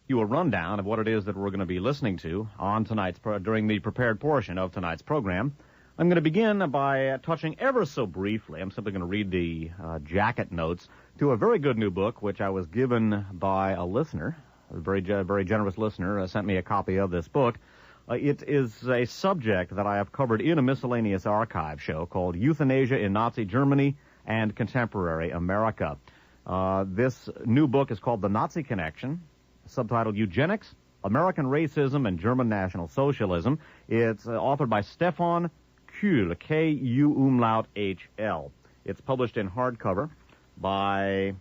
you a rundown of what it is that we're going to be listening to on during the prepared portion of tonight's program. I'm going to begin by touching ever so briefly. I'm simply going to read the jacket notes to a very good new book, which I was given by a listener. A very generous listener sent me a copy of this book. It is a subject that I have covered in a miscellaneous archive show called Euthanasia in Nazi Germany and Contemporary America. This new book is called The Nazi Connection, subtitled Eugenics, American Racism, and German National Socialism. It's authored by Stefan Kuehl, K-U-H-L. It's published in hardcover by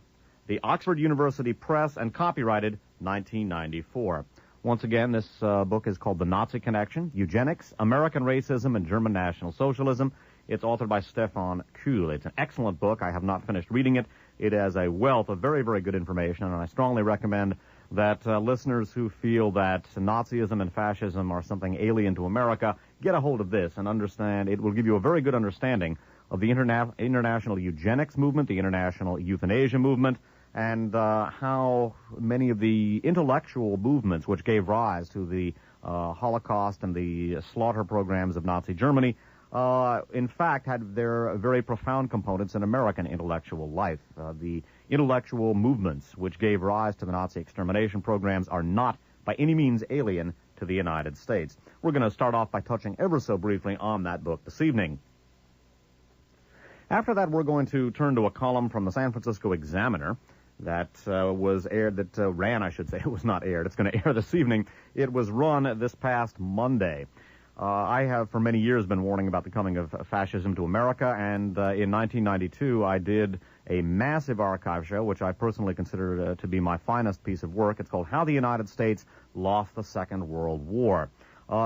the Oxford University Press and copyrighted 1994. Once again, this book is called The Nazi Connection, Eugenics, American Racism, and German National Socialism. It's authored by Stefan Kuehl. It's an excellent book. I have not finished reading it. It has a wealth of very, very good information, and I strongly recommend that listeners who feel that Nazism and fascism are something alien to America get a hold of this and understand. It will give you a very good understanding of the international eugenics movement, the international euthanasia movement, and how many of the intellectual movements which gave rise to the Holocaust and the slaughter programs of Nazi Germany, in fact, had their very profound components in American intellectual life. The intellectual movements which gave rise to the Nazi extermination programs are not by any means alien to the United States. We're going to start off by touching ever so briefly on that book this evening. After that, we're going to turn to a column from the San Francisco Examiner that ran, I should say. It was not aired. It's going to air this evening. It was run this past Monday. I have for many years been warning about the coming of fascism to America, and in 1992 I did a massive archive show, which I personally consider to be my finest piece of work. It's called How the United States Lost the Second World War.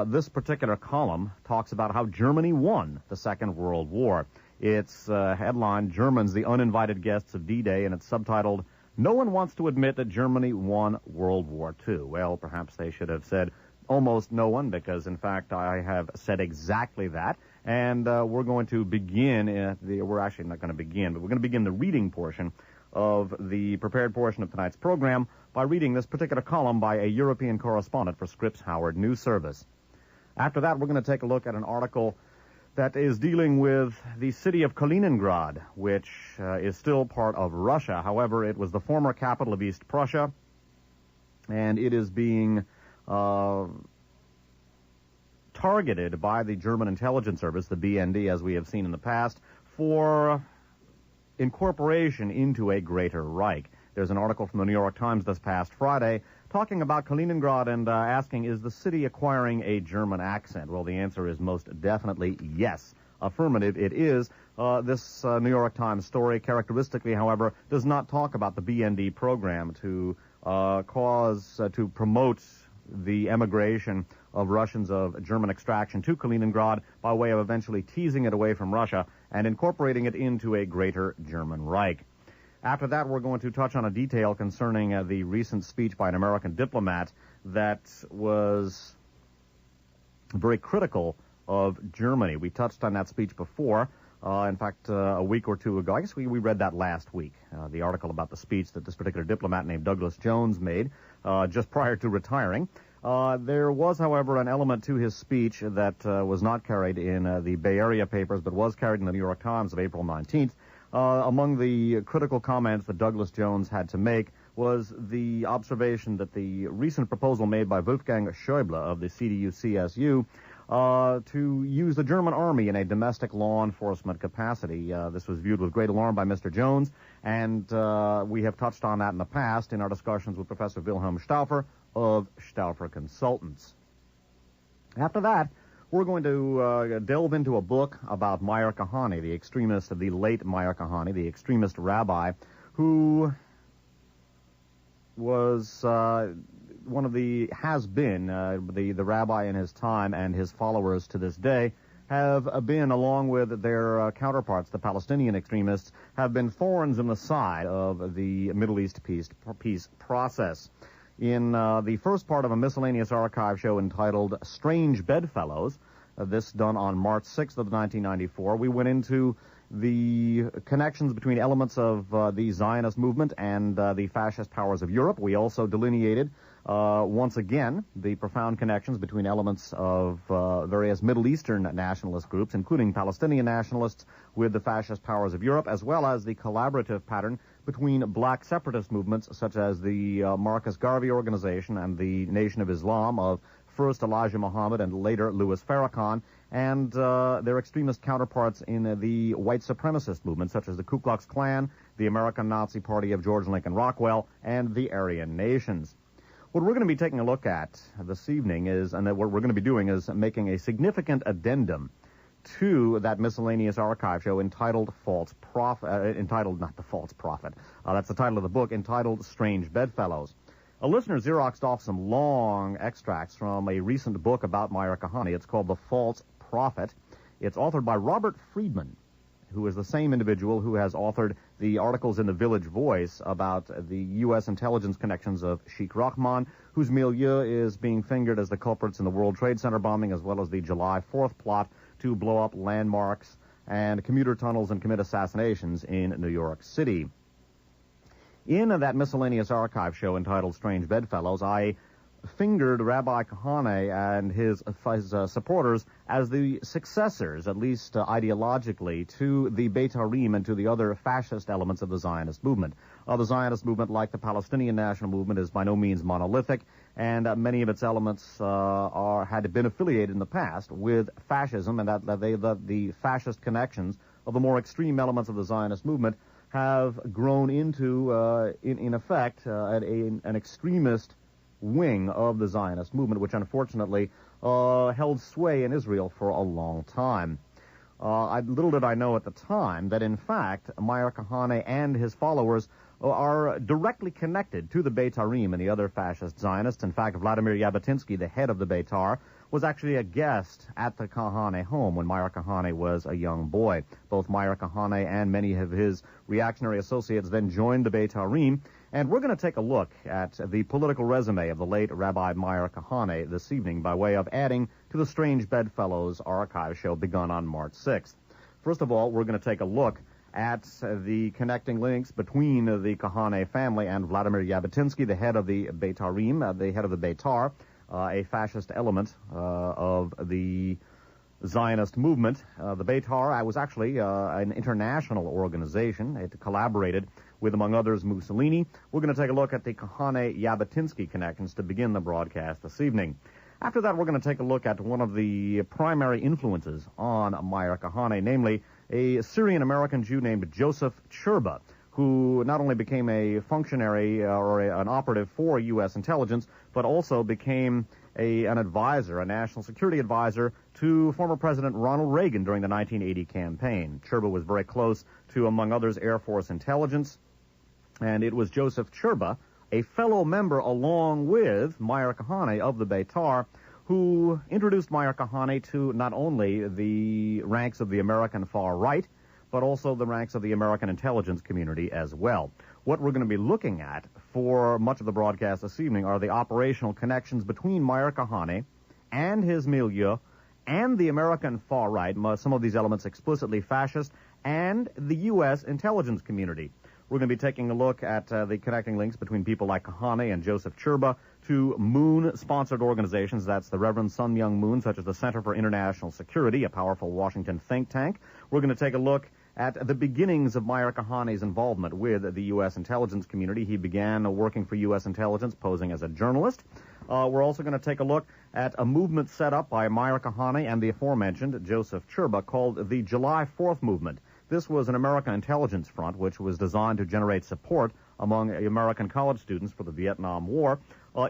This particular column talks about how Germany won the Second World War. It's headlined, Germans, the Uninvited Guests of D-Day, and it's subtitled, No One Wants to Admit That Germany Won World War II. Well, perhaps they should have said almost no one, because, in fact, I have said exactly that. And we're going to begin, we're actually not going to begin, but we're going to begin the reading portion of the prepared portion of tonight's program by reading this particular column by a European correspondent for Scripps Howard News Service. After that, we're going to take a look at an article that is dealing with the city of Kalingrad, which is still part of Russia. However, it was the former capital of East Prussia, and it is being targeted by the German intelligence service, the BND, as we have seen in the past, for incorporation into a greater Reich. There's an article from the New York Times this past Friday talking about Kalingrad and asking, is the city acquiring a German accent? Well, the answer is most definitely yes. Affirmative, it is. This New York Times story, characteristically, however, does not talk about the BND program to promote the emigration of Russians of German extraction to Kalingrad by way of eventually teasing it away from Russia and incorporating it into a greater German Reich. After that, we're going to touch on a detail concerning the recent speech by an American diplomat that was very critical of Germany. We touched on that speech before. In fact, a week or two ago, I guess we read that last week, the article about the speech that this particular diplomat named Douglas Jones made just prior to retiring. There was, however, an element to his speech that was not carried in the Bay Area papers, but was carried in the New York Times of April 19th. Among the critical comments that Douglas Jones had to make was the observation that the recent proposal made by Wolfgang Schäuble of the CDU-CSU to use the German army in a domestic law enforcement capacity. This was viewed with great alarm by Mr. Jones, and we have touched on that in the past in our discussions with Professor Wilhelm Stauffer of Stauffer Consultants. After that, we're going to delve into a book about Meir Kahane, the extremist, the late Meir Kahane, the extremist rabbi, who was one of the rabbi in his time, and his followers to this day have been, along with their counterparts, the Palestinian extremists, have been thorns in the side of the Middle East peace process. In the first part of a miscellaneous archive show entitled Strange Bedfellows, this done on March 6th of 1994, we went into the connections between elements of the Zionist movement and the fascist powers of Europe. We also delineated, once again, the profound connections between elements of various Middle Eastern nationalist groups, including Palestinian nationalists, with the fascist powers of Europe, as well as the collaborative pattern between black separatist movements such as the Marcus Garvey Organization and the Nation of Islam of first Elijah Muhammad and later Louis Farrakhan, and their extremist counterparts in the white supremacist movement, such as the Ku Klux Klan, the American Nazi Party of George Lincoln Rockwell, and the Aryan Nations. What we're going to be taking a look at this evening is, and what we're going to be doing is making a significant addendum to that miscellaneous archive show entitled False Prophet, not The False Prophet, that's the title of the book, entitled Strange Bedfellows. A listener Xeroxed off some long extracts from a recent book about Meyer Kahane. It's called The False Prophet. It's authored by Robert Friedman, who is the same individual who has authored the articles in the Village Voice about the U.S. intelligence connections of Sheikh Rahman, whose milieu is being fingered as the culprits in the World Trade Center bombing, as well as the July 4th plot to blow up landmarks and commuter tunnels and commit assassinations in New York City. In that miscellaneous archive show entitled Strange Bedfellows, I fingered Rabbi Kahane and his supporters as the successors, at least ideologically, to the Beit Harim and to the other fascist elements of the Zionist movement. The Zionist movement, like the Palestinian national movement, is by no means monolithic, and many of its elements had been affiliated in the past with fascism, and that the fascist connections of the more extreme elements of the Zionist movement have grown into, in effect, an extremist wing of the Zionist movement, which unfortunately held sway in Israel for a long time. Little did I know at the time that, in fact, Meyer Kahane and his followers are directly connected to the Beit Harim and the other fascist Zionists. In fact, Vladimir Jabotinsky, the head of the Beitar, was actually a guest at the Kahane home when Meyer Kahane was a young boy. Both Meyer Kahane and many of his reactionary associates then joined the Beit Harim, and we're going to take a look at the political resume of the late Rabbi Meyer Kahane this evening by way of adding to the Strange Bedfellows archive show begun on March 6th. First of all, we're going to take a look at the connecting links between the Kahane family and Vladimir Jabotinsky, the head of the Beit Harim, the head of the Beitar, a fascist element of the Zionist movement. The Beitar was actually an international organization. It collaborated with, among others, Mussolini. We're going to take a look at the Kahane-Jabotinsky connections to begin the broadcast this evening. After that, we're going to take a look at one of the primary influences on Meyer Kahane, namely a Syrian-American Jew named Joseph Churba, who not only became a functionary an operative for U.S. intelligence, but also became an advisor, a national security advisor to former President Ronald Reagan during the 1980 campaign. Churba was very close to, among others, Air Force intelligence, and it was Joseph Churba, a fellow member along with Meyer Kahane of the Beitar, who introduced Meyer Kahane to not only the ranks of the American far right, but also the ranks of the American intelligence community as well. What we're going to be looking at for much of the broadcast this evening are the operational connections between Meyer Kahane and his milieu and the American far right, some of these elements explicitly fascist, and the U.S. intelligence community. We're going to be taking a look at the connecting links between people like Kahane and Joseph Churba to Moon-sponsored organizations. That's the Reverend Sun Myung Moon, such as the Center for International Security, a powerful Washington think tank. We're going to take a look at the beginnings of Meyer Kahane's involvement with the U.S. intelligence community. He began working for U.S. intelligence, posing as a journalist. We're also going to take a look at a movement set up by Meyer Kahane and the aforementioned Joseph Churba called the July 4th Movement. This was an American intelligence front which was designed to generate support among American college students for the Vietnam War.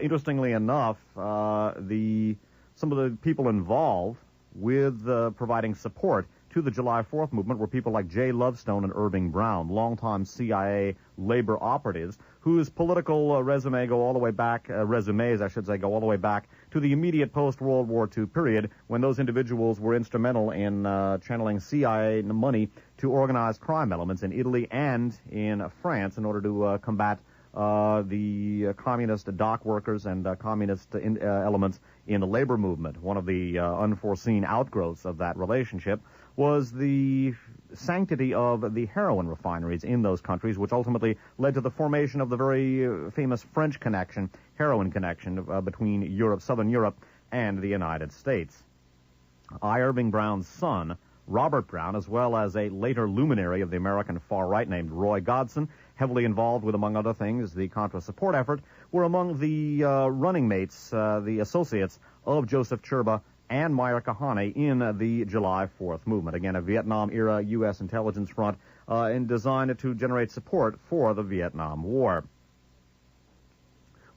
Interestingly enough, some of the people involved with providing support to the July 4th movement were people like Jay Lovestone and Irving Brown, longtime CIA labor operatives, whose political resumes, go all the way back to the immediate post-World War II period, when those individuals were instrumental in channeling CIA money to organized crime elements in Italy and in France in order to combat the communist dock workers and communist elements in the labor movement. One of the unforeseen outgrowths of that relationship was the sanctity of the heroin refineries in those countries, which ultimately led to the formation of the very famous French connection, heroin connection, between Southern Europe and the United States. I. Irving Brown's son, Robert Brown, as well as a later luminary of the American far right named Roy Godson, heavily involved with, among other things, the Contra support effort, were among the running mates, the associates of Joseph Churba and Meyer Kahane in the July 4th movement. Again, a Vietnam-era U.S. intelligence front and designed to generate support for the Vietnam War.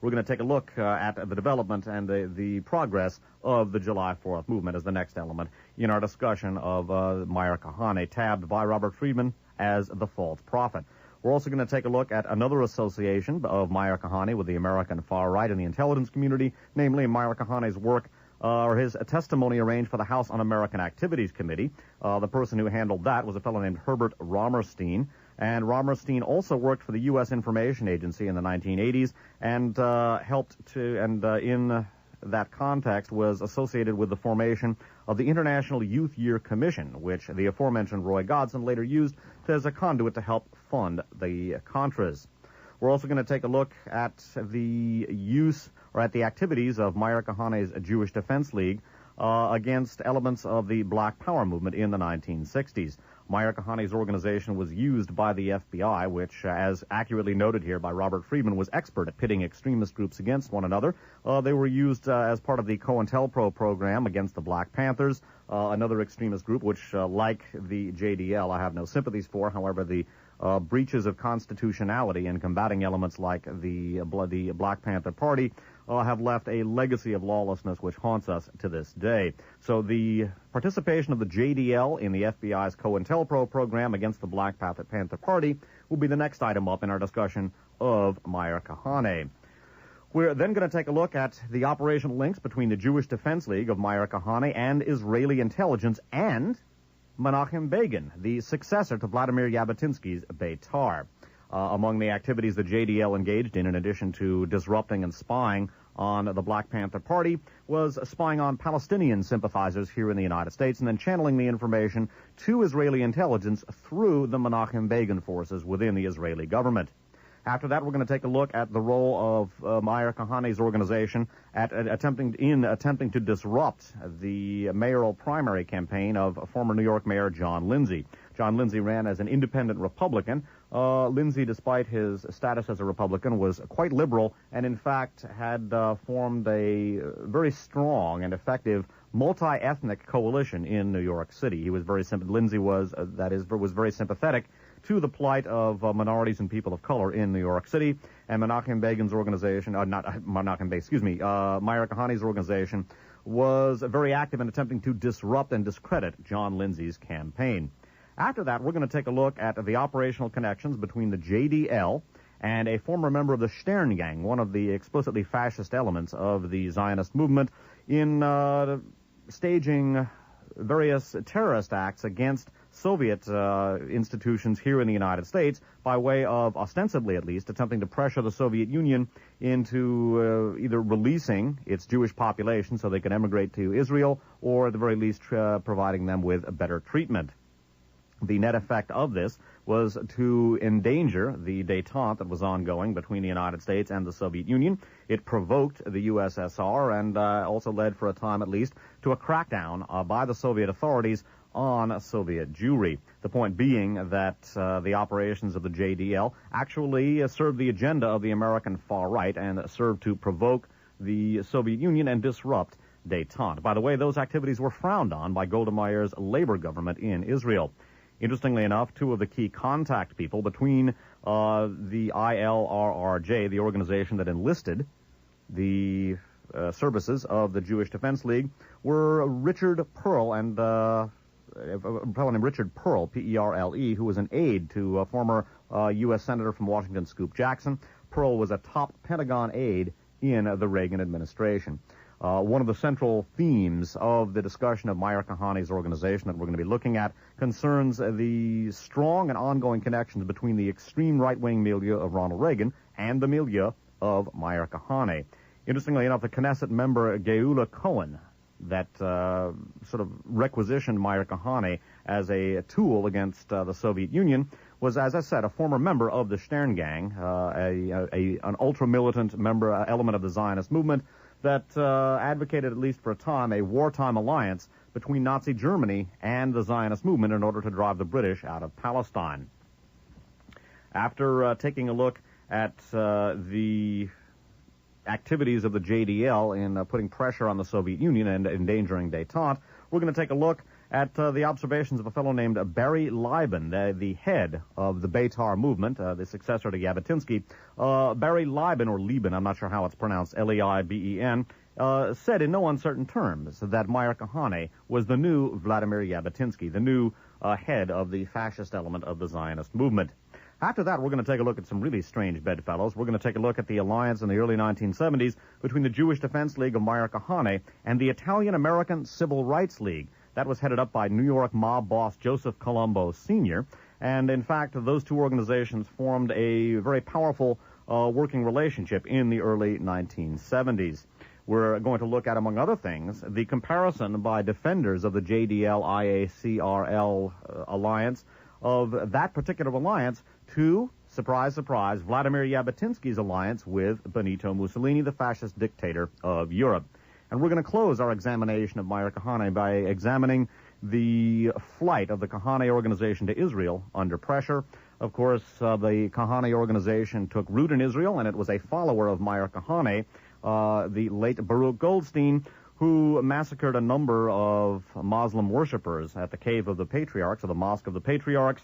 We're going to take a look at the development and the progress of the July 4th movement as the next element in our discussion of Meyer Kahane, tabbed by Robert Friedman as the false prophet. We're also going to take a look at another association of Meyer Kahane with the American far right in the intelligence community, namely Meyer Kahane's work or his testimony arranged for the House Un-American Activities Committee. The person who handled that was a fellow named Herbert Romerstein. And Romerstein also worked for the U.S. Information Agency in the 1980s and in that context was associated with the formation of the International Youth Year Commission, which the aforementioned Roy Godson later used as a conduit to help fund the Contras. We're also going to take a look at the use or at the activities of Meyer Kahane's Jewish Defense League against elements of the Black Power movement in the 1960s. Meyer Kahane's organization was used by the FBI, which, as accurately noted here by Robert Friedman, was expert at pitting extremist groups against one another. They were used as part of the COINTELPRO program against the Black Panthers, another extremist group which, like the JDL, I have no sympathies for. However, the breaches of constitutionality and combating elements like the Black Panther Party have left a legacy of lawlessness which haunts us to this day. So the participation of the JDL in the FBI's COINTELPRO program against the Black Panther Party will be the next item up in our discussion of Meyer Kahane. We're then going to take a look at the operational links between the Jewish Defense League of Meyer Kahane and Israeli intelligence and Menachem Begin, the successor to Vladimir Jabotinsky's Beitar. Among the activities the JDL engaged in addition to disrupting and spying on the Black Panther Party, was spying on Palestinian sympathizers here in the United States and then channeling the information to Israeli intelligence through the Menachem Begin forces within the Israeli government. After that, we're going to take a look at the role of Meyer Kahane's organization at attempting to disrupt the mayoral primary campaign of former New York Mayor John Lindsay. John Lindsay ran as an independent Republican. Lindsay, despite his status as a Republican, was quite liberal and, in fact, had formed a very strong and effective multi-ethnic coalition in New York City. He was Lindsay was very sympathetic to the plight of minorities and people of color in New York City, and Menachem Begin's organization, Meyer Kahane's organization, was very active in attempting to disrupt and discredit John Lindsay's campaign. After that, we're going to take a look at the operational connections between the JDL and a former member of the Stern Gang, one of the explicitly fascist elements of the Zionist movement, in staging various terrorist acts against Soviet institutions here in the United States by way of, ostensibly at least, attempting to pressure the Soviet Union into either releasing its Jewish population so they could emigrate to Israel or at the very least providing them with better treatment. The net effect of this was to endanger the détente that was ongoing between the United States and the Soviet Union. It provoked the USSR and also led, for a time at least, to a crackdown by the Soviet authorities on Soviet Jewry. The point being that the operations of the JDL actually served the agenda of the American far right and served to provoke the Soviet Union and disrupt détente. By the way, those activities were frowned on by Golda Meir's labor government in Israel. Interestingly enough, two of the key contact people between the ILRRJ, the organization that enlisted the services of the Jewish Defense League, were Richard Pearl and a fellow named Richard Pearl, P-E-R-L-E, who was an aide to former U.S. Senator from Washington, Scoop Jackson. Pearl was a top Pentagon aide in the Reagan administration. One of the central themes of the discussion of Meyer Kahane's organization that we're going to be looking at concerns the strong and ongoing connections between the extreme right-wing milieu of Ronald Reagan and the milieu of Meyer Kahane. Interestingly enough, the Knesset member Geula Cohen that sort of requisitioned Meyer Kahane as a tool against the Soviet Union was, as I said, a former member of the Stern Gang, an ultra-militant element of the Zionist movement that advocated, at least for a time, a wartime alliance between Nazi Germany and the Zionist movement in order to drive the British out of Palestine. After taking a look at the activities of the JDL in putting pressure on the Soviet Union and endangering détente, we're going to take a look at the observations of a fellow named Barry Leiben, the head of the Beitar movement, the successor to Jabotinsky. Barry Leiben, or Lieben, I'm not sure how it's pronounced, L-E-I-B-E-N, said in no uncertain terms that Meyer Kahane was the new Vladimir Jabotinsky, the new head of the fascist element of the Zionist movement. After that, we're going to take a look at some really strange bedfellows. We're going to take a look at the alliance in the early 1970s between the Jewish Defense League of Meyer Kahane and the Italian-American Civil Rights League. That was headed up by New York mob boss Joseph Colombo Sr., and in fact, those two organizations formed a very powerful working relationship in the early 1970s. We're going to look at, among other things, the comparison by defenders of the JDL-IACRL alliance of that particular alliance to, surprise, surprise, Vladimir Jabotinsky's alliance with Benito Mussolini, the fascist dictator of Europe. And we're going to close our examination of Meyer Kahane by examining the flight of the Kahane organization to Israel under pressure. Of course, the Kahane organization took root in Israel, and it was a follower of Meyer Kahane, the late Baruch Goldstein, who massacred a number of Muslim worshippers at the Cave of the Patriarchs, or the Mosque of the Patriarchs,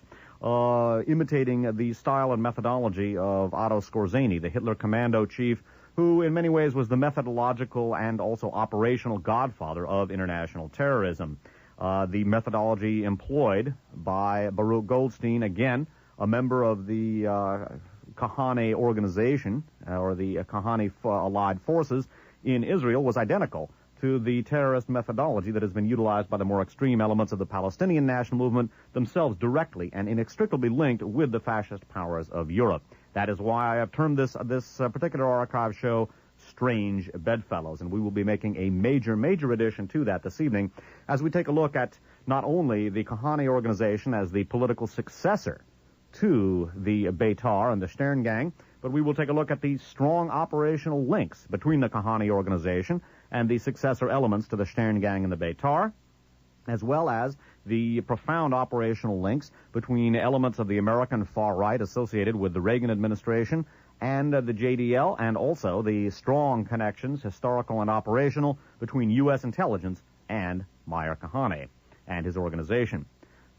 imitating the style and methodology of Otto Skorzeny, the Hitler commando chief, who in many ways was the methodological and also operational godfather of international terrorism. The methodology employed by Baruch Goldstein, again, a member of the Kahane organization, or the Kahane allied forces in Israel, was identical to the terrorist methodology that has been utilized by the more extreme elements of the Palestinian national movement, themselves directly and inextricably linked with the fascist powers of Europe. That is why I have termed this particular archive show Strange Bedfellows, and we will be making a major addition to that this evening as we take a look at not only the Kahane organization as the political successor to the Beitar and the Stern Gang, but we will take a look at the strong operational links between the Kahane organization and the successor elements to the Stern Gang and the Beitar, as well as the profound operational links between elements of the American far right associated with the Reagan administration and the JDL, and also the strong connections, historical and operational, between U.S. intelligence and Meyer Kahane and his organization.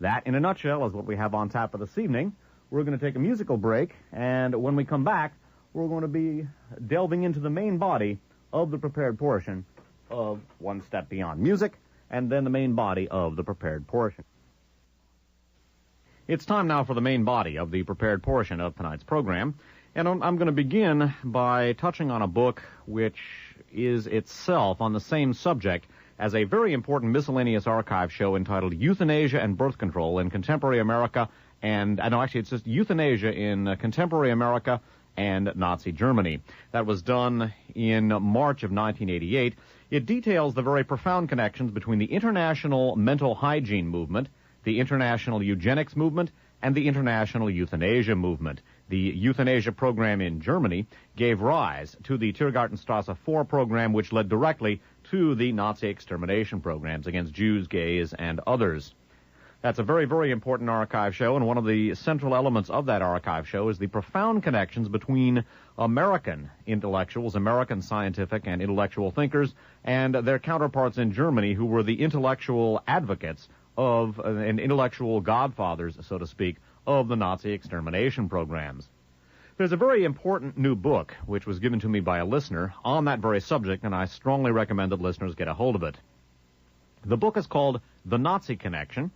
That, in a nutshell, is what we have on tap for this evening. We're going to take a musical break, and when we come back, we're going to be delving into the main body of the prepared portion of One Step Beyond Music, and then the main body of the prepared portion. It's time now for the main body of the prepared portion of tonight's program, and I'm going to begin by touching on a book which is itself on the same subject as a very important miscellaneous archive show entitled Euthanasia and Birth Control in Contemporary America, it's just Euthanasia in Contemporary America and Nazi Germany. That was done in March of 1988. It details the very profound connections between the international mental hygiene movement, the international eugenics movement, and the international euthanasia movement. The euthanasia program in Germany gave rise to the Tiergartenstrasse 4 program, which led directly to the Nazi extermination programs against Jews, gays, and others. That's a very important archive show, and one of the central elements of that archive show is the profound connections between American intellectuals, American scientific and intellectual thinkers, and their counterparts in Germany who were the intellectual advocates of, and intellectual godfathers, so to speak, of the Nazi extermination programs. There's a very important new book which was given to me by a listener on that very subject, and I strongly recommend that listeners get a hold of it. The book is called The Nazi Connection.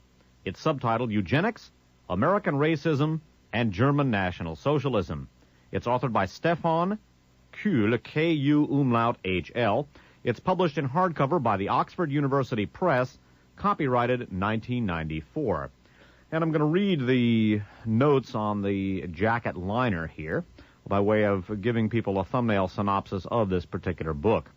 It's subtitled Eugenics, American Racism, and German National Socialism. It's authored by Stefan Kuhl, K-U-H-L. It's published in hardcover by the Oxford University Press, copyrighted 1994. And I'm going to read the notes on the jacket liner here by way of giving people a thumbnail synopsis of this particular book.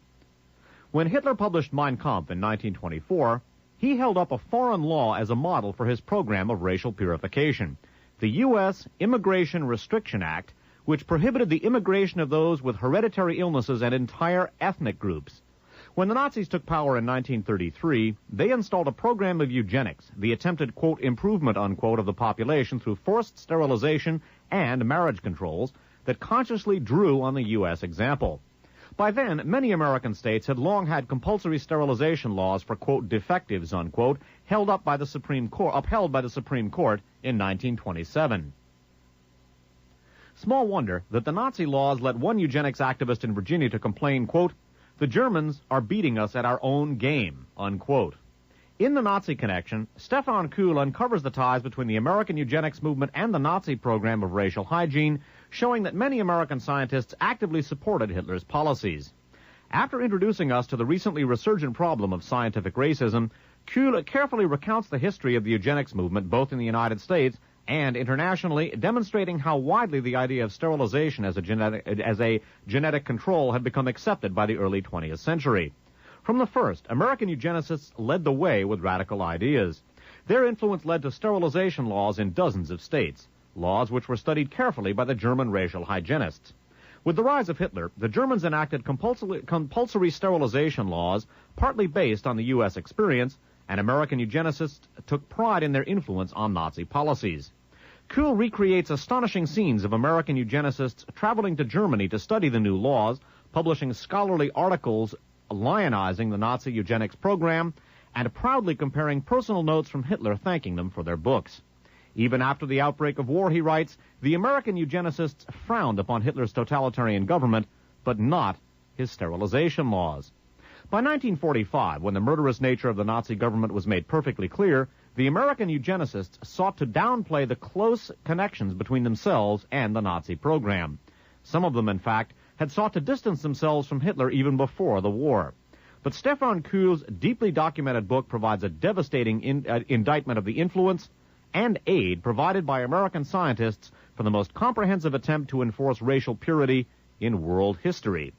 When Hitler published Mein Kampf in 1924, he held up a foreign law as a model for his program of racial purification, the U.S. Immigration Restriction Act, which prohibited the immigration of those with hereditary illnesses and entire ethnic groups. When the Nazis took power in 1933, they installed a program of eugenics, the attempted, quote, improvement, unquote, of the population through forced sterilization and marriage controls that consciously drew on the U.S. example. By then, many American states had long had compulsory sterilization laws for, quote, defectives, unquote, upheld by the Supreme Court in 1927. Small wonder that the Nazi laws led one eugenics activist in Virginia to complain, quote, the Germans are beating us at our own game, unquote. In The Nazi Connection, Stefan Kuhl uncovers the ties between the American eugenics movement and the Nazi program of racial hygiene, showing that many American scientists actively supported Hitler's policies. After introducing us to the recently resurgent problem of scientific racism, Kuhl carefully recounts the history of the eugenics movement both in the United States and internationally, demonstrating how widely the idea of sterilization as a genetic control had become accepted by the early 20th century. From the first, American eugenicists led the way with radical ideas. Their influence led to sterilization laws in dozens of states, laws which were studied carefully by the German racial hygienists. With the rise of Hitler, the Germans enacted compulsory sterilization laws, partly based on the U.S. experience, and American eugenicists took pride in their influence on Nazi policies. Kuhl recreates astonishing scenes of American eugenicists traveling to Germany to study the new laws, publishing scholarly articles lionizing the Nazi eugenics program, and proudly comparing personal notes from Hitler thanking them for their books. Even after the outbreak of war, he writes, the American eugenicists frowned upon Hitler's totalitarian government, but not his sterilization laws. By 1945, when the murderous nature of the Nazi government was made perfectly clear, the American eugenicists sought to downplay the close connections between themselves and the Nazi program. Some of them, in fact, had sought to distance themselves from Hitler even before the war. But Stefan Kuhl's deeply documented book provides a devastating indictment of the influence and aid provided by American scientists for the most comprehensive attempt to enforce racial purity in world history.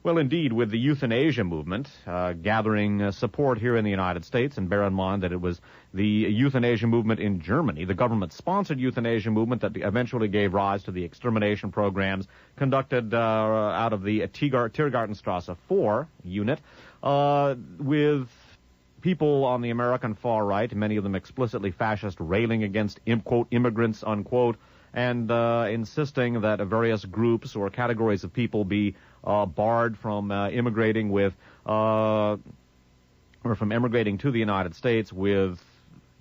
Well, indeed, with the euthanasia movement gathering support here in the United States, and bear in mind that it was the euthanasia movement in Germany, the government-sponsored euthanasia movement that eventually gave rise to the extermination programs conducted out of the Tiergartenstrasse 4 unit, with people on the American far right, many of them explicitly fascist, railing against, quote, immigrants, unquote, and insisting that various groups or categories of people be barred from immigrating or from immigrating to the United States, with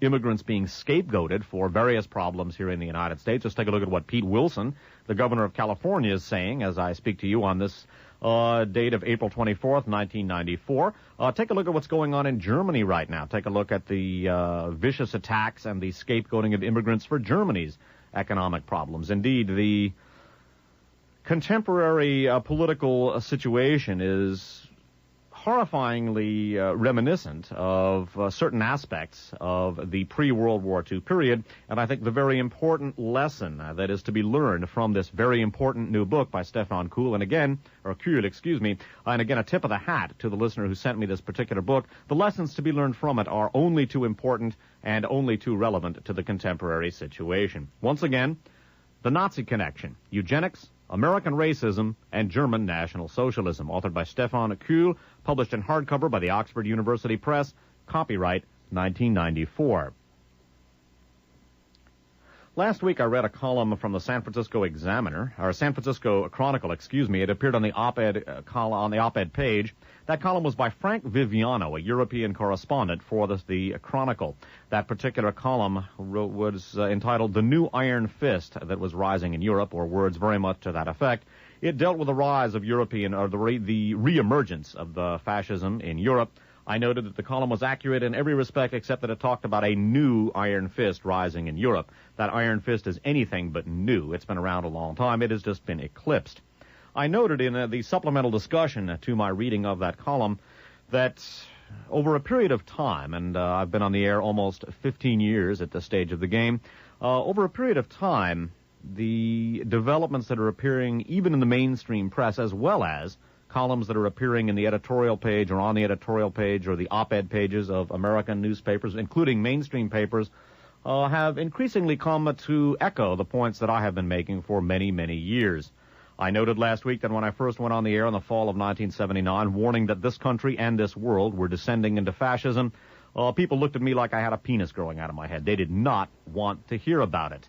immigrants being scapegoated for various problems here in the United States. Just take a look at what Pete Wilson, the governor of California, is saying as I speak to you on this date of April 24th, 1994. Take a look at what's going on in Germany right now. Take a look at the vicious attacks and the scapegoating of immigrants for Germany's economic problems. Indeed, the contemporary political situation is horrifyingly reminiscent of certain aspects of the pre-World War II period, and I think the very important lesson that is to be learned from this very important new book by Stefan Kuhl, and again a tip of the hat to the listener who sent me this particular book. The lessons to be learned from it are only too important and only too relevant to the contemporary situation. Once again, The Nazi Connection, Eugenics, American Racism, and German National Socialism, authored by Stefan Kuhl, published in hardcover by the Oxford University Press, copyright 1994. Last week I read a column from the San Francisco Chronicle. It appeared on the op-ed page. That column was by Frank Viviano, a European correspondent for the Chronicle. That particular column was entitled "The New Iron Fist That Was Rising in Europe," or words very much to that effect. It dealt with the rise of the reemergence of the fascism in Europe. I noted that the column was accurate in every respect except that it talked about a new iron fist rising in Europe. That iron fist is anything but new. It's been around a long time. It has just been eclipsed. I noted in the supplemental discussion to my reading of that column that over a period of time, and I've been on the air almost 15 years at this stage of the game, over a period of time, the developments that are appearing even in the mainstream press as well as columns that are appearing in the editorial page or on the editorial page or the op-ed pages of American newspapers, including mainstream papers, have increasingly come to echo the points that I have been making for many, many years. I noted last week that when I first went on the air in the fall of 1979, warning that this country and this world were descending into fascism, people looked at me like I had a penis growing out of my head. They did not want to hear about it.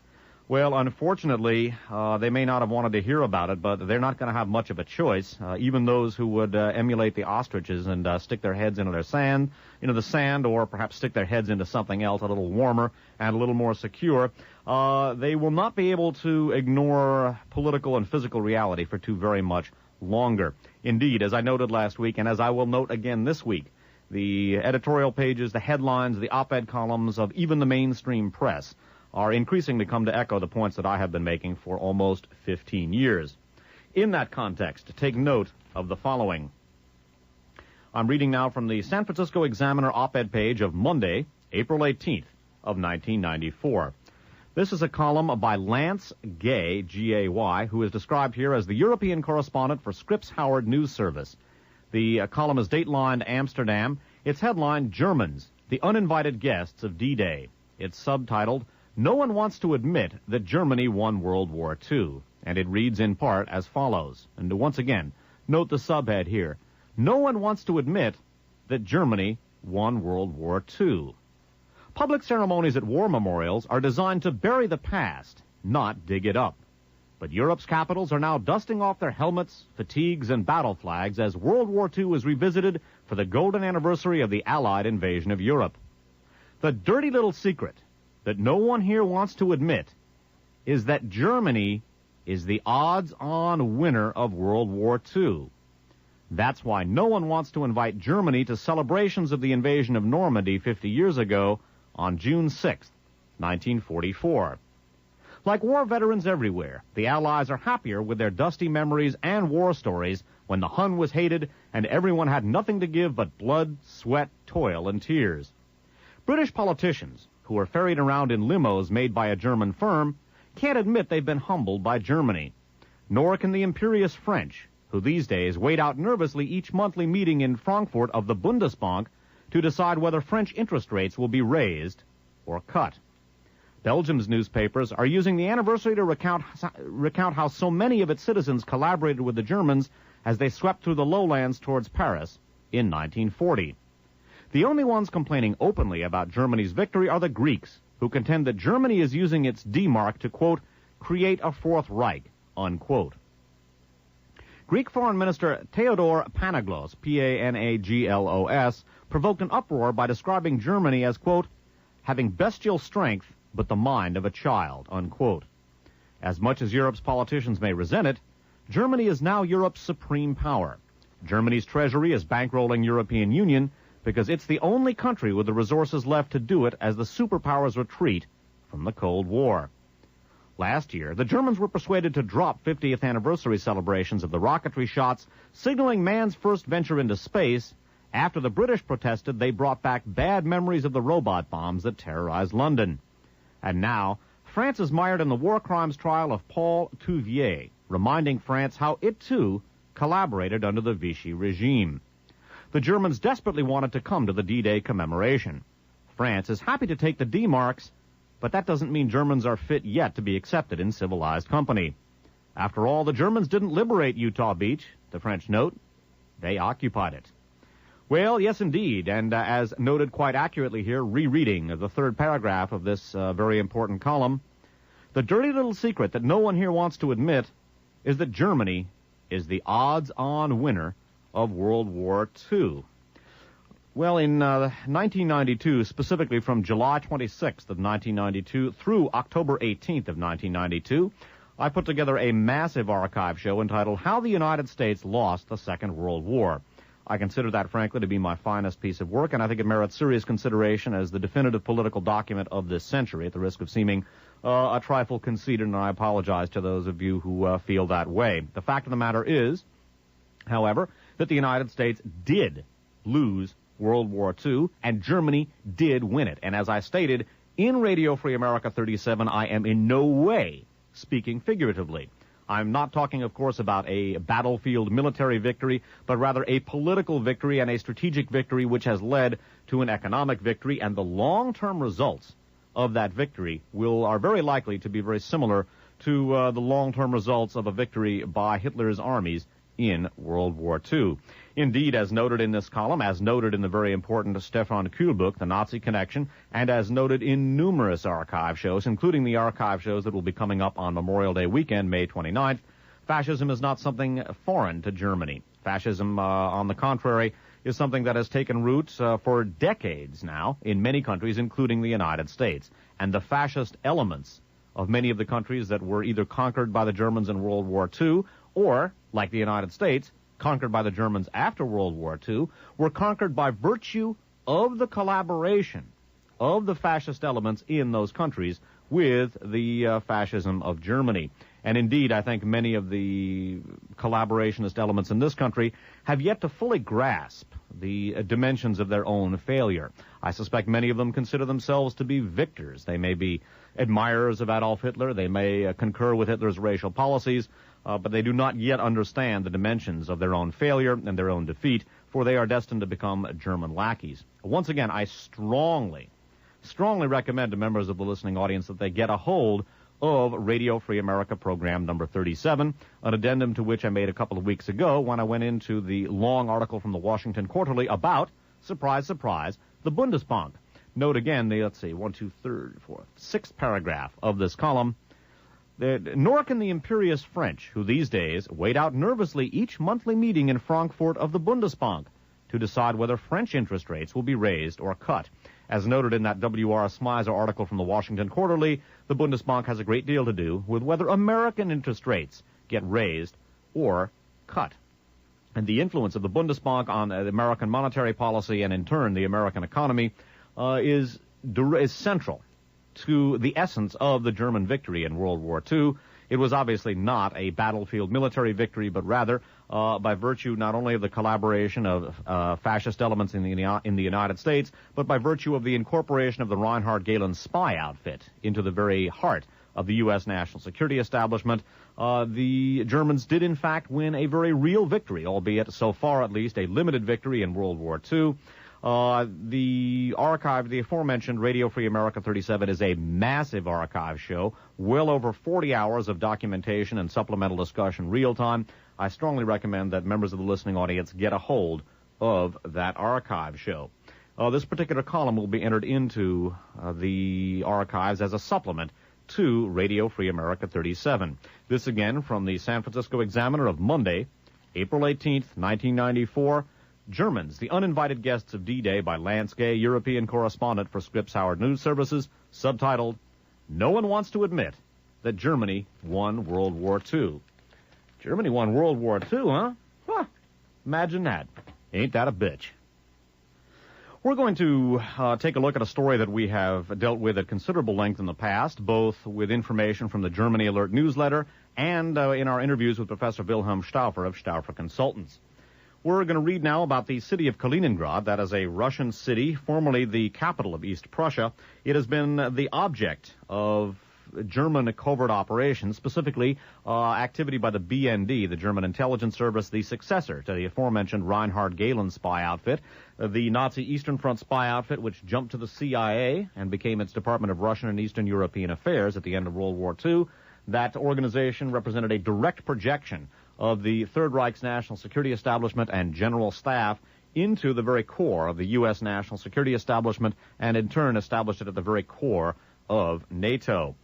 Well, unfortunately, they may not have wanted to hear about it, but they're not going to have much of a choice. Even those who would emulate the ostriches and stick their heads into the sand, or perhaps stick their heads into something else a little warmer and a little more secure, they will not be able to ignore political and physical reality for too very much longer. Indeed, as I noted last week, and as I will note again this week, the editorial pages, the headlines, the op-ed columns of even the mainstream press are increasingly come to echo the points that I have been making for almost 15 years. In that context, take note of the following. I'm reading now from the San Francisco Examiner op-ed page of Monday, April 18th of 1994. This is a column by Lance Gay, G-A-Y, who is described here as the European correspondent for Scripps Howard News Service. The column is datelined Amsterdam. Its headline, Germans, the uninvited guests of D-Day. It's subtitled, No one wants to admit that Germany won World War II. And it reads in part as follows. And once again, note the subhead here. No one wants to admit that Germany won World War II. Public ceremonies at war memorials are designed to bury the past, not dig it up. But Europe's capitals are now dusting off their helmets, fatigues, and battle flags as World War II is revisited for the golden anniversary of the Allied invasion of Europe. The dirty little secret that no one here wants to admit is that Germany is the odds-on winner of World War II. That's why no one wants to invite Germany to celebrations of the invasion of Normandy 50 years ago on June 6th, 1944. Like war veterans everywhere, the Allies are happier with their dusty memories and war stories when the Hun was hated and everyone had nothing to give but blood, sweat, toil, and tears. British politicians, who are ferried around in limos made by a German firm, can't admit they've been humbled by Germany. Nor can the imperious French, who these days wait out nervously each monthly meeting in Frankfurt of the Bundesbank to decide whether French interest rates will be raised or cut. Belgium's newspapers are using the anniversary to recount how so many of its citizens collaborated with the Germans as they swept through the lowlands towards Paris in 1940. The only ones complaining openly about Germany's victory are the Greeks, who contend that Germany is using its D-mark to, quote, create a Fourth Reich, unquote. Greek Foreign Minister Theodor Panaglos, P-A-N-A-G-L-O-S, provoked an uproar by describing Germany as, quote, having bestial strength but the mind of a child, unquote. As much as Europe's politicians may resent it, Germany is now Europe's supreme power. Germany's treasury is bankrolling European Union because it's the only country with the resources left to do it as the superpowers retreat from the Cold War. Last year, the Germans were persuaded to drop 50th anniversary celebrations of the rocketry shots, signaling man's first venture into space. After the British protested, they brought back bad memories of the robot bombs that terrorized London. And now, France is mired in the war crimes trial of Paul Touvier, reminding France how it, too, collaborated under the Vichy regime. The Germans desperately wanted to come to the D-Day commemoration. France is happy to take the D-marks, but that doesn't mean Germans are fit yet to be accepted in civilized company. After all, the Germans didn't liberate Utah Beach, the French note. They occupied it. Well, yes, indeed, and as noted quite accurately here, rereading of the third paragraph of this very important column, the dirty little secret that no one here wants to admit is that Germany is the odds-on winner of World War II. Well, in 1992, specifically from July 26th of 1992 through October 18th of 1992, I put together a massive archive show entitled How the United States Lost the Second World War. I consider that, frankly, to be my finest piece of work, and I think it merits serious consideration as the definitive political document of this century, at the risk of seeming a trifle conceited, and I apologize to those of you who feel that way. The fact of the matter is, however, that the United States did lose World War II, and Germany did win it. And as I stated, in Radio Free America 37, I am in no way speaking figuratively. I'm not talking, of course, about a battlefield military victory, but rather a political victory and a strategic victory which has led to an economic victory, and the long-term results of that victory are very likely to be very similar to the long-term results of a victory by Hitler's armies in World War II. Indeed, as noted in this column, as noted in the very important Stefan Kuhl book, The Nazi Connection, and as noted in numerous archive shows, including the archive shows that will be coming up on Memorial Day weekend, May 29th, fascism is not something foreign to Germany. Fascism, on the contrary, is something that has taken roots for decades now in many countries, including the United States. And the fascist elements of many of the countries that were either conquered by the Germans in World War II or, like the United States, conquered by the Germans after World War II, were conquered by virtue of the collaboration of the fascist elements in those countries with the fascism of Germany. And indeed, I think many of the collaborationist elements in this country have yet to fully grasp the dimensions of their own failure. I suspect many of them consider themselves to be victors. They may be admirers of Adolf Hitler. They may concur with Hitler's racial policies, but they do not yet understand the dimensions of their own failure and their own defeat, for they are destined to become German lackeys. Once again, I strongly recommend to members of the listening audience that they get a hold of Radio Free America program number 37, an addendum to which I made a couple of weeks ago when I went into the long article from the Washington Quarterly about, surprise, surprise, the Bundesbank. Note again the, sixth paragraph of this column. Nor can the imperious French, who these days wait out nervously each monthly meeting in Frankfurt of the Bundesbank to decide whether French interest rates will be raised or cut. As noted in that W.R. Smizer article from the Washington Quarterly, the Bundesbank has a great deal to do with whether American interest rates get raised or cut. And the influence of the Bundesbank on American monetary policy and, in turn, the American economy is central to the essence of the German victory in World War II. It was obviously not a battlefield military victory, but rather by virtue not only of the collaboration of fascist elements in the United States, but by virtue of the incorporation of the Reinhard Gehlen spy outfit into the very heart of the U.S. national security establishment. The Germans did, in fact, win a very real victory, albeit so far at least a limited victory in World War II. The archive, the aforementioned Radio Free America 37, is a massive archive show, well over 40 hours of documentation and supplemental discussion real time. I strongly recommend that members of the listening audience get a hold of that archive show. This particular column will be entered into the archives as a supplement to Radio Free America 37. This again from the San Francisco Examiner of Monday, April 18th, 1994. Germans, the uninvited guests of D-Day, by Lance Gay, European correspondent for Scripps Howard News Services, subtitled, No One Wants to Admit That Germany Won World War II. Germany won World War II, huh? Huh. Imagine that. Ain't that a bitch? We're going to take a look at a story that we have dealt with at considerable length in the past, both with information from the Germany Alert newsletter and in our interviews with Professor Wilhelm Stauffer of Stauffer Consultants. We're going to read now about the city of Kalingrad. That is a Russian city, formerly the capital of East Prussia. It has been the object of German covert operations, specifically activity by the BND, the German intelligence service, the successor to the aforementioned Reinhard Gehlen spy outfit, the Nazi Eastern Front spy outfit, which jumped to the CIA and became its Department of Russian and Eastern European Affairs at the end of World War II. That organization represented a direct projection of the Third Reich's national security establishment and general staff into the very core of the U.S. national security establishment, and in turn established it at the very core of NATO.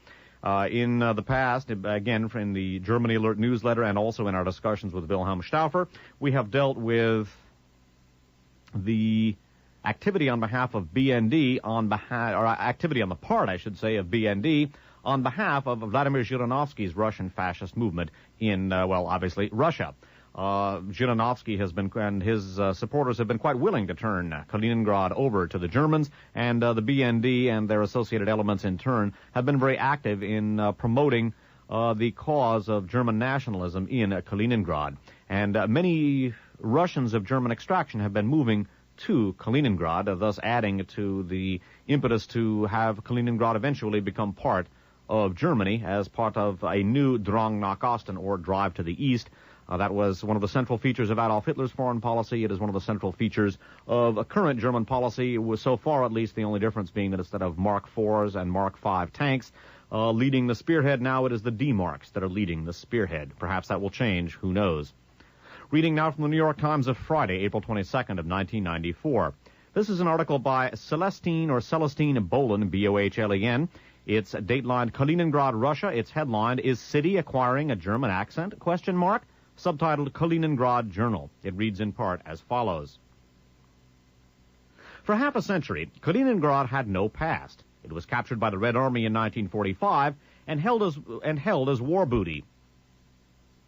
In the past, again, in the Germany Alert newsletter and also in our discussions with Wilhelm Stauffer, we have dealt with the activity on behalf of BND, activity on the part, I should say, of BND on behalf of Vladimir Zhirinovsky's Russian fascist movement in, obviously, Russia. Zhirinovsky has been, and his supporters have been quite willing to turn Kalingrad over to the Germans, and the BND and their associated elements in turn have been very active in promoting the cause of German nationalism in Kalingrad. And many Russians of German extraction have been moving to Kalingrad, thus adding to the impetus to have Kalingrad eventually become part of Germany as part of a new Drang nach Osten, or drive to the east. That was one of the central features of Adolf Hitler's foreign policy. It is one of the central features of a current German policy, so far at least, the only difference being that instead of Mark IVs and Mark V tanks leading the spearhead, now it is the D-Marks that are leading the spearhead. Perhaps that will change. Who knows? Reading now from the New York Times of Friday, April 22nd of 1994. This is an article by Celestine Bohlen, B-O-H-L-E-N. It's datelined Kaliningrad, Russia. Its headline is City Acquiring a German Accent? ? Subtitled Kaliningrad Journal. It reads in part as follows. For half a century, Kaliningrad had no past. It was captured by the Red Army in 1945 and held as war booty.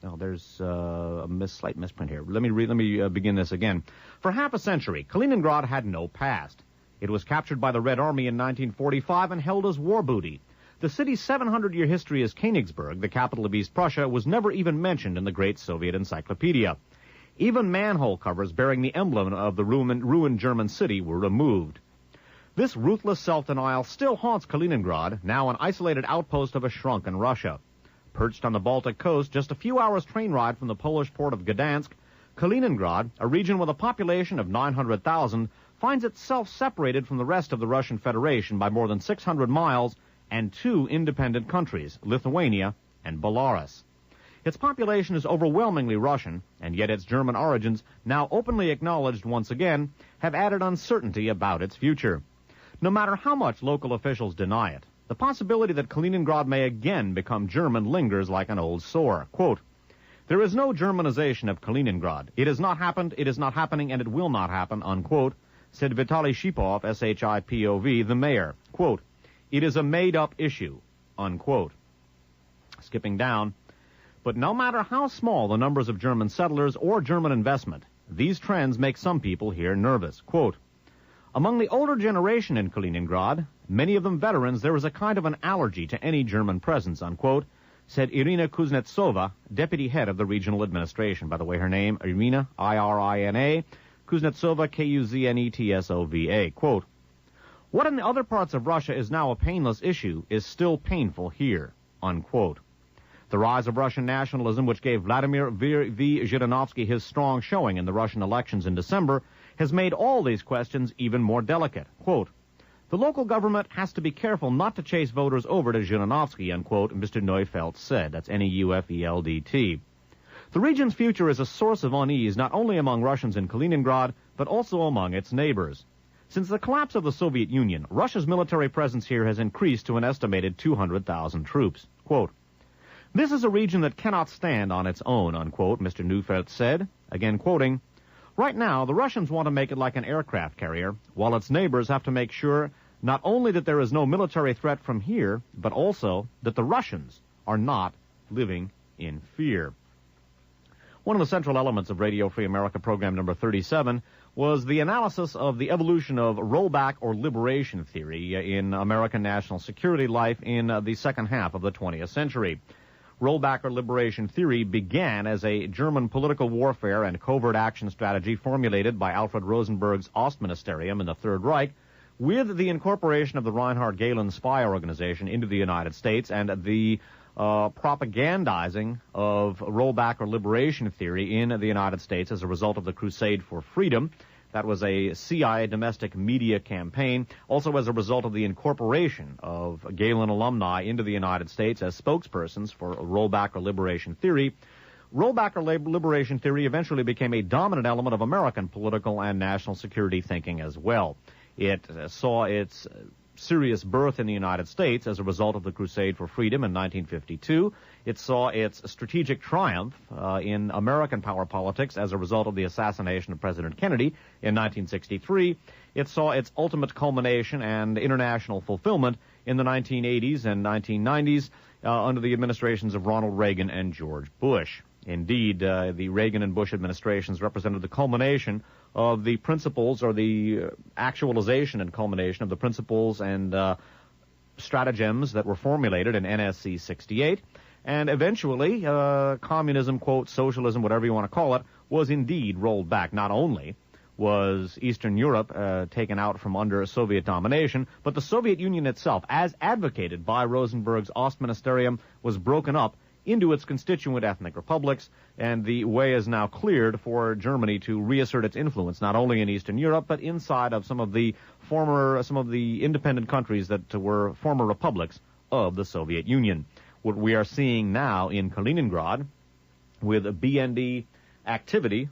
Oh, there's a slight misprint here. Let me begin this again. For half a century, Kaliningrad had no past. It was captured by the Red Army in 1945 and held as war booty. The city's 700-year history as Königsberg, the capital of East Prussia, was never even mentioned in the great Soviet encyclopedia. Even manhole covers bearing the emblem of the ruined German city were removed. This ruthless self-denial still haunts Kaliningrad, now an isolated outpost of a shrunken Russia. Perched on the Baltic coast, just a few hours' train ride from the Polish port of Gdansk, Kaliningrad, a region with a population of 900,000, finds itself separated from the rest of the Russian Federation by more than 600 miles and two independent countries, Lithuania and Belarus. Its population is overwhelmingly Russian, and yet its German origins, now openly acknowledged once again, have added uncertainty about its future. No matter how much local officials deny it, the possibility that Kaliningrad may again become German lingers like an old sore. Quote, there is no Germanization of Kaliningrad. It has not happened, it is not happening, and it will not happen, unquote, said Vitaly Shipov, S-H-I-P-O-V, the mayor. Quote, it is a made-up issue, unquote. Skipping down, but no matter how small the numbers of German settlers or German investment, these trends make some people here nervous. Quote, among the older generation in Kaliningrad, many of them veterans, there is a kind of an allergy to any German presence, unquote, said Irina Kuznetsova, deputy head of the regional administration. By the way, her name, Irina, I-R-I-N-A, Kuznetsova, K-U-Z-N-E-T-S-O-V-A. Quote, what in the other parts of Russia is now a painless issue is still painful here, unquote. The rise of Russian nationalism, which gave Vladimir V. Zhirinovsky his strong showing in the Russian elections in December, has made all these questions even more delicate. Quote, the local government has to be careful not to chase voters over to Zhirinovsky, unquote, Mr. Neufeld said. That's N-E-U-F-E-L-D-T. The region's future is a source of unease not only among Russians in Kaliningrad, but also among its neighbors. Since the collapse of the Soviet Union, Russia's military presence here has increased to an estimated 200,000 troops. Quote, this is a region that cannot stand on its own, unquote, Mr. Neufeld said, again quoting, right now, the Russians want to make it like an aircraft carrier, while its neighbors have to make sure not only that there is no military threat from here, but also that the Russians are not living in fear. One of the central elements of Radio Free America program number 37 was the analysis of the evolution of rollback or liberation theory in American national security life in the second half of the 20th century. Rollback or liberation theory began as a German political warfare and covert action strategy formulated by Alfred Rosenberg's Ostministerium in the Third Reich with the incorporation of the Reinhard Gehlen spy organization into the United States and the propagandizing of rollback or liberation theory in the United States as a result of the Crusade for Freedom. That was a CIA domestic media campaign, also as a result of the incorporation of Gehlen alumni into the United States as spokespersons for rollback or liberation theory. Rollback or liberation theory eventually became a dominant element of American political and national security thinking as well. It saw its serious birth in the United States as a result of the Crusade for Freedom in 1952. It saw its strategic triumph in American power politics as a result of the assassination of President Kennedy in 1963. It saw its ultimate culmination and international fulfillment in the 1980s and 1990s under the administrations of Ronald Reagan and George Bush. Indeed, the Reagan and Bush administrations represented the culmination of the principles or the actualization and culmination of the principles and stratagems that were formulated in NSC 68. And eventually, communism, quote, socialism, whatever you want to call it, was indeed rolled back. Not only was Eastern Europe taken out from under Soviet domination, but the Soviet Union itself, as advocated by Rosenberg's Ostministerium, was broken up into its constituent ethnic republics, and the way is now cleared for Germany to reassert its influence not only in Eastern Europe but inside of some of the independent countries that were former republics of the Soviet Union. What we are seeing now in Kalingrad with BND activity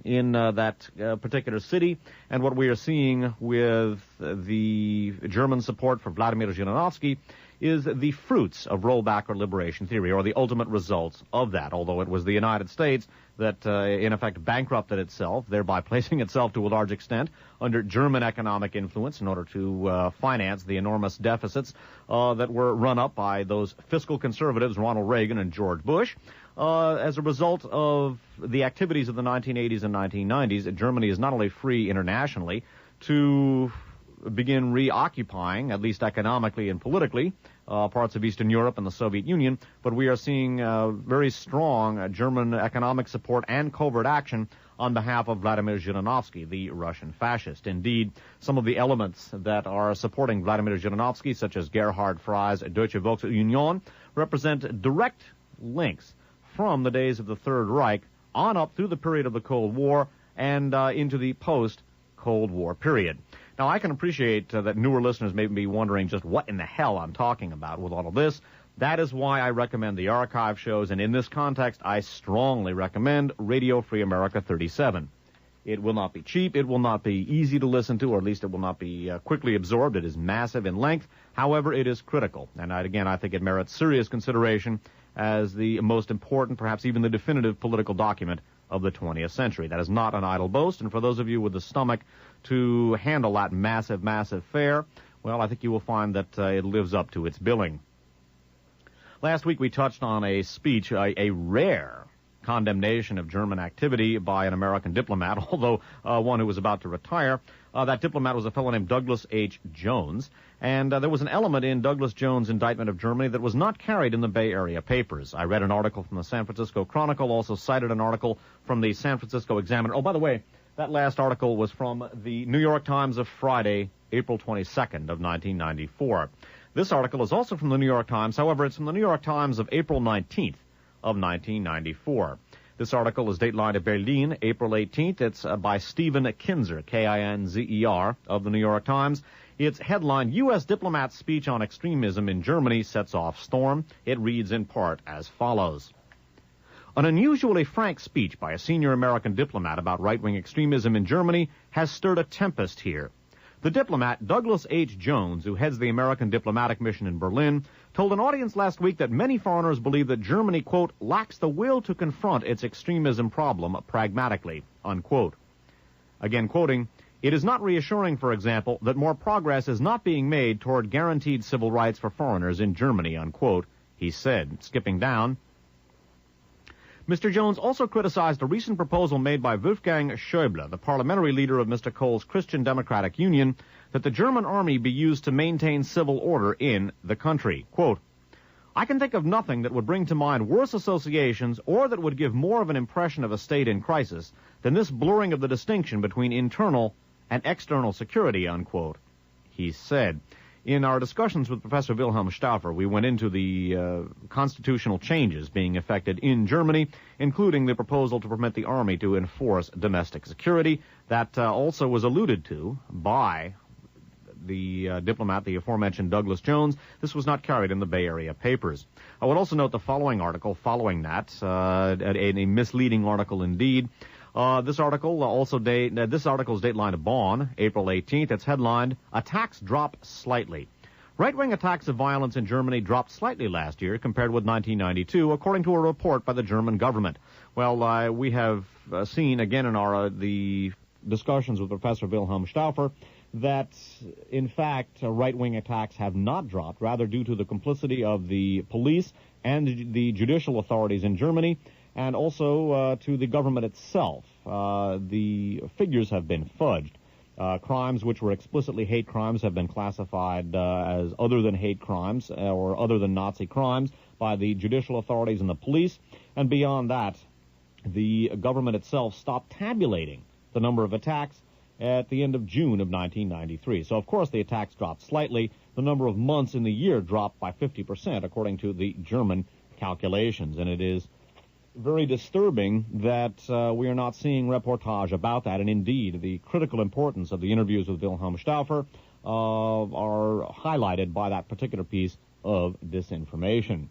in that particular city, and what we are seeing with the German support for Vladimir Zhirinovsky is the fruits of rollback or liberation theory, or the ultimate results of that, although it was the United States that, in effect, bankrupted itself, thereby placing itself to a large extent under German economic influence in order to finance the enormous deficits that were run up by those fiscal conservatives, Ronald Reagan and George Bush. As a result of the activities of the 1980s and 1990s, Germany is not only free internationally to begin reoccupying, at least economically and politically, parts of Eastern Europe and the Soviet Union, but we are seeing very strong German economic support and covert action on behalf of Vladimir Zhirinovsky, the Russian fascist. Indeed, some of the elements that are supporting Vladimir Zhirinovsky, such as Gerhard Frei's Deutsche Volksunion, represent direct links from the days of the Third Reich on up through the period of the Cold War and into the post-Cold War period. Now, I can appreciate that newer listeners may be wondering just what in the hell I'm talking about with all of this. That is why I recommend the archive shows, and in this context, I strongly recommend Radio Free America 37. It will not be cheap, it will not be easy to listen to, or at least it will not be quickly absorbed. It is massive in length. However, it is critical, and I think it merits serious consideration as the most important, perhaps even the definitive political document of the 20th century. That is not an idle boast, and for those of you with the stomach to handle that massive, massive fare, well, I think you will find that it lives up to its billing. Last week we touched on a speech, a rare condemnation of German activity by an American diplomat, although one who was about to retire. That diplomat was a fellow named Douglas H. Jones, and there was an element in Douglas Jones' indictment of Germany that was not carried in the Bay Area papers. I read an article from the San Francisco Chronicle, also cited an article from the San Francisco Examiner. Oh, by the way, that last article was from the New York Times of Friday, April 22nd of 1994. This article is also from the New York Times. However, it's from the New York Times of April 19th of 1994. This article is datelined Berlin, April 18th. It's by Stephen Kinzer, Kinzer, of the New York Times. Its headline, U.S. Diplomat's Speech on Extremism in Germany Sets Off Storm. It reads in part as follows. An unusually frank speech by a senior American diplomat about right-wing extremism in Germany has stirred a tempest here. The diplomat, Douglas H. Jones, who heads the American diplomatic mission in Berlin, told an audience last week that many foreigners believe that Germany, quote, lacks the will to confront its extremism problem pragmatically, unquote. Again quoting, it is not reassuring, for example, that more progress is not being made toward guaranteed civil rights for foreigners in Germany, unquote, he said, skipping down. Mr. Jones also criticized a recent proposal made by Wolfgang Schäuble, the parliamentary leader of Mr. Kohl's Christian Democratic Union, that the German army be used to maintain civil order in the country. Quote, I can think of nothing that would bring to mind worse associations or that would give more of an impression of a state in crisis than this blurring of the distinction between internal and external security, unquote, he said. In our discussions with Professor Wilhelm Stauffer, we went into the constitutional changes being effected in Germany, including the proposal to permit the army to enforce domestic security. That also was alluded to by the diplomat, the aforementioned Douglas Jones. This was not carried in the Bay Area papers. I would also note the following article following that, a misleading article indeed. This article is datelined Bonn, April 18th. It's headlined, Attacks Drop Slightly. Right-wing attacks of violence in Germany dropped slightly last year compared with 1992, according to a report by the German government. Well, we have seen, again, in the discussions with Professor Wilhelm Stauffer, that, in fact, right-wing attacks have not dropped, rather due to the complicity of the police and the judicial authorities in Germany, and also to the government itself. The figures have been fudged. Crimes which were explicitly hate crimes have been classified as other than hate crimes or other than Nazi crimes by the judicial authorities and the police. And beyond that, the government itself stopped tabulating the number of attacks at the end of June of 1993. So, of course, the attacks dropped slightly. The number of months in the year dropped by 50%, according to the German calculations. And it is very disturbing that we are not seeing reportage about that. And indeed, the critical importance of the interviews with Wilhelm Stauffer are highlighted by that particular piece of disinformation.